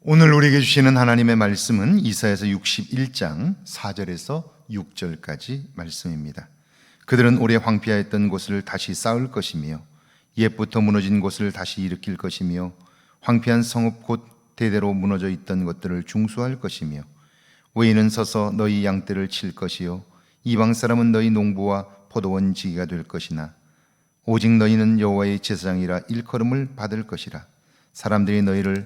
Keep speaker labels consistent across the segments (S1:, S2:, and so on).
S1: 오늘 우리에게 주시는 하나님의 말씀은 이사야서 61장 4절에서 6절까지 말씀입니다. 그들은 오래 황폐하였던 곳을 다시 쌓을 것이며 옛부터 무너진 곳을 다시 일으킬 것이며 황폐한 성읍 곧 대대로 무너져 있던 것들을 중수할 것이며 외인은 서서 너희 양떼를 칠 것이요 이방 사람은 너희 농부와 포도원 지기가 될 것이나 오직 너희는 여호와의 제사장이라 일컬음을 받을 것이라. 사람들이 너희를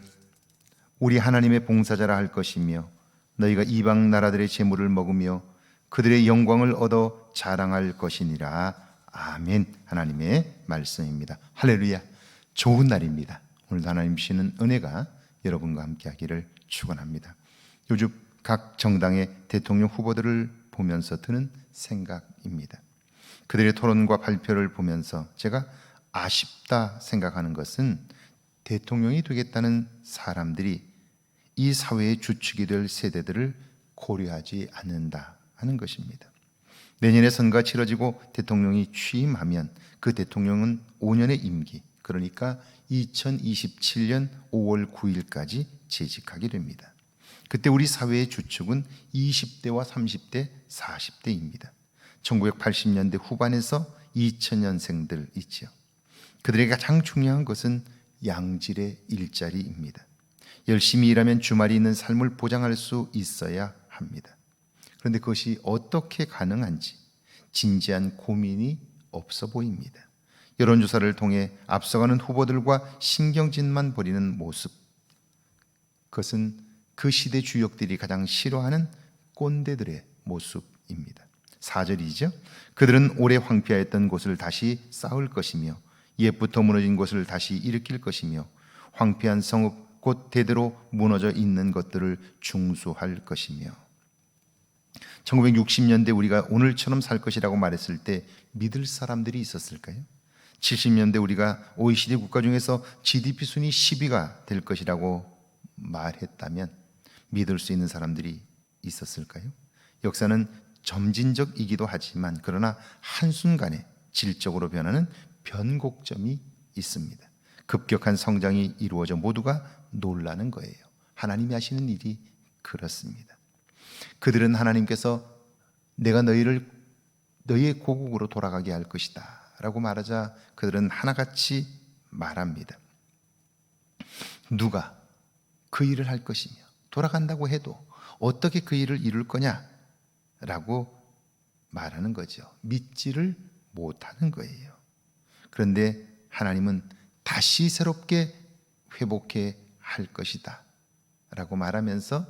S1: 우리 하나님의 봉사자라 할 것이며 너희가 이방 나라들의 재물을 먹으며 그들의 영광을 얻어 자랑할 것이니라. 아멘. 하나님의 말씀입니다. 할렐루야. 좋은 날입니다. 오늘도 하나님 주시는 은혜가 여러분과 함께 하기를 축원합니다. 요즘 각 정당의 대통령 후보들을 보면서 드는 생각입니다. 그들의 토론과 발표를 보면서 제가 아쉽다 생각하는 것은 대통령이 되겠다는 사람들이 이 사회의 주축이 될 세대들을 고려하지 않는다 하는 것입니다. 내년에 선거가 치러지고 대통령이 취임하면 그 대통령은 5년의 임기, 그러니까 2027년 5월 9일까지 재직하게 됩니다. 그때 우리 사회의 주축은 20대와 30대, 40대입니다. 1980년대 후반에서 2000년생들 있죠. 그들에게 가장 중요한 것은 양질의 일자리입니다. 열심히 일하면 주말이 있는 삶을 보장할 수 있어야 합니다. 그런데 그것이 어떻게 가능한지 진지한 고민이 없어 보입니다. 여론조사를 통해 앞서가는 후보들과 신경짓만 벌이는 모습, 그것은 그 시대 주역들이 가장 싫어하는 꼰대들의 모습입니다. 4절이죠. 그들은 오래 황폐하였던 곳을 다시 쌓을 것이며 옛부터 무너진 곳을 다시 일으킬 것이며 황폐한 성읍 곧 대대로 무너져 있는 것들을 중수할 것이며. 1960년대 우리가 오늘처럼 살 것이라고 말했을 때 믿을 사람들이 있었을까요? 70년대 우리가 OECD 국가 중에서 GDP 순위 10위가 될 것이라고 말했다면 믿을 수 있는 사람들이 있었을까요? 역사는 점진적이기도 하지만 그러나 한순간에 질적으로 변하는 변곡점이 있습니다. 급격한 성장이 이루어져 모두가 놀라는 거예요. 하나님이 하시는 일이 그렇습니다. 그들은 하나님께서 내가 너희의 고국으로 돌아가게 할 것이다 라고 말하자 그들은 하나같이 말합니다. 누가 그 일을 할 것이며 돌아간다고 해도 어떻게 그 일을 이룰 거냐 라고 말하는 거죠. 믿지를 못하는 거예요. 그런데 하나님은 다시 새롭게 회복해 할 것이다 라고 말하면서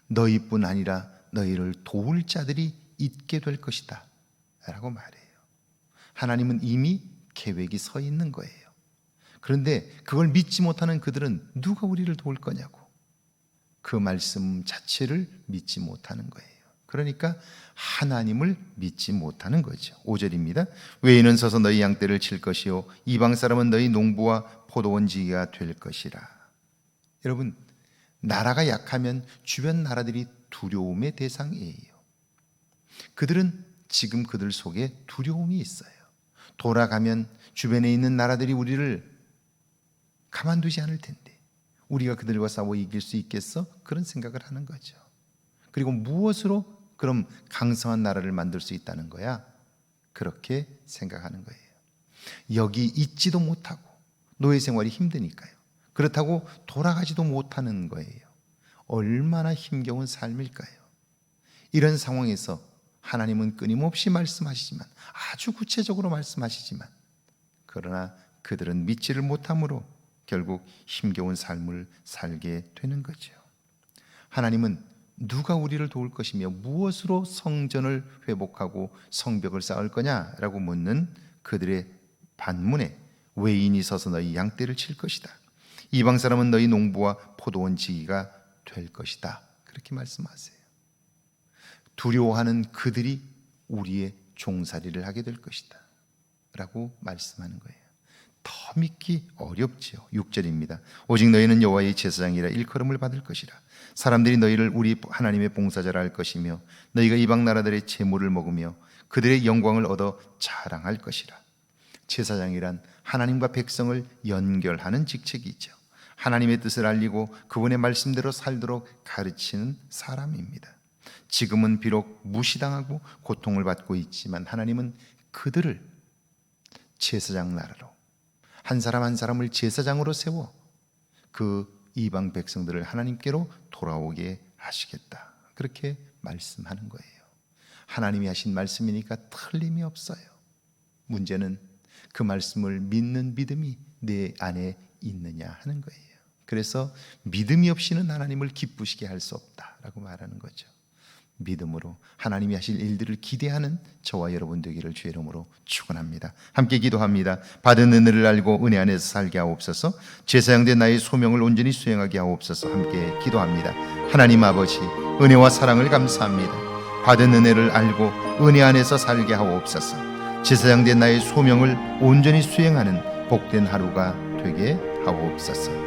S1: 너희뿐 아니라 너희를 도울 자들이 있게 될 것이다 라고 말해요. 하나님은 이미 계획이 서 있는 거예요. 그런데 그걸 믿지 못하는 그들은 누가 우리를 도울 거냐고 그 말씀 자체를 믿지 못하는 거예요. 그러니까 하나님을 믿지 못하는 거죠. 5절입니다. 외인은 서서 너희 양떼를 칠 것이요 이방 사람은 너희 농부와 포도원 지기가 될 것이라. 여러분, 나라가 약하면 주변 나라들이 두려움의 대상이에요. 그들은 지금 그들 속에 두려움이 있어요. 돌아가면 주변에 있는 나라들이 우리를 가만두지 않을 텐데 우리가 그들과 싸워 이길 수 있겠어? 그런 생각을 하는 거죠. 그리고 무엇으로 그럼 강성한 나라를 만들 수 있다는 거야? 그렇게 생각하는 거예요. 여기 있지도 못하고 노예 생활이 힘드니까요. 그렇다고 돌아가지도 못하는 거예요. 얼마나 힘겨운 삶일까요? 이런 상황에서 하나님은 끊임없이 말씀하시지만 아주 구체적으로 말씀하시지만 그러나 그들은 믿지를 못함으로 결국 힘겨운 삶을 살게 되는 거죠. 하나님은 누가 우리를 도울 것이며 무엇으로 성전을 회복하고 성벽을 쌓을 거냐라고 묻는 그들의 반문에 외인이 서서 너희 양떼를 칠 것이다. 이방 사람은 너희 농부와 포도원 지기가 될 것이다. 그렇게 말씀하세요. 두려워하는 그들이 우리의 종살이를 하게 될 것이다 라고 말씀하는 거예요. 더 믿기 어렵지요. 6절입니다. 오직 너희는 여호와의 제사장이라 일컬음을 받을 것이라. 사람들이 너희를 우리 하나님의 봉사자라 할 것이며 너희가 이방 나라들의 재물을 먹으며 그들의 영광을 얻어 자랑할 것이라. 제사장이란 하나님과 백성을 연결하는 직책이죠. 하나님의 뜻을 알리고 그분의 말씀대로 살도록 가르치는 사람입니다. 지금은 비록 무시당하고 고통을 받고 있지만 하나님은 그들을 제사장 나라로, 한 사람 한 사람을 제사장으로 세워 그 이방 백성들을 하나님께로 돌아오게 하시겠다, 그렇게 말씀하는 거예요. 하나님이 하신 말씀이니까 틀림이 없어요. 문제는 그 말씀을 믿는 믿음이 내 안에 있느냐 하는 거예요. 그래서 믿음이 없이는 하나님을 기쁘시게 할 수 없다라고 말하는 거죠. 믿음으로 하나님이 하실 일들을 기대하는 저와 여러분 되기를 주의 이름으로 축원합니다. 함께 기도합니다. 받은 은혜를 알고 은혜 안에서 살게 하옵소서. 제사장된 나의 소명을 온전히 수행하게 하옵소서. 함께 기도합니다. 하나님 아버지, 은혜와 사랑을 감사합니다. 받은 은혜를 알고 은혜 안에서 살게 하옵소서. 제사장된 나의 소명을 온전히 수행하는 복된 하루가 되게 하옵소서.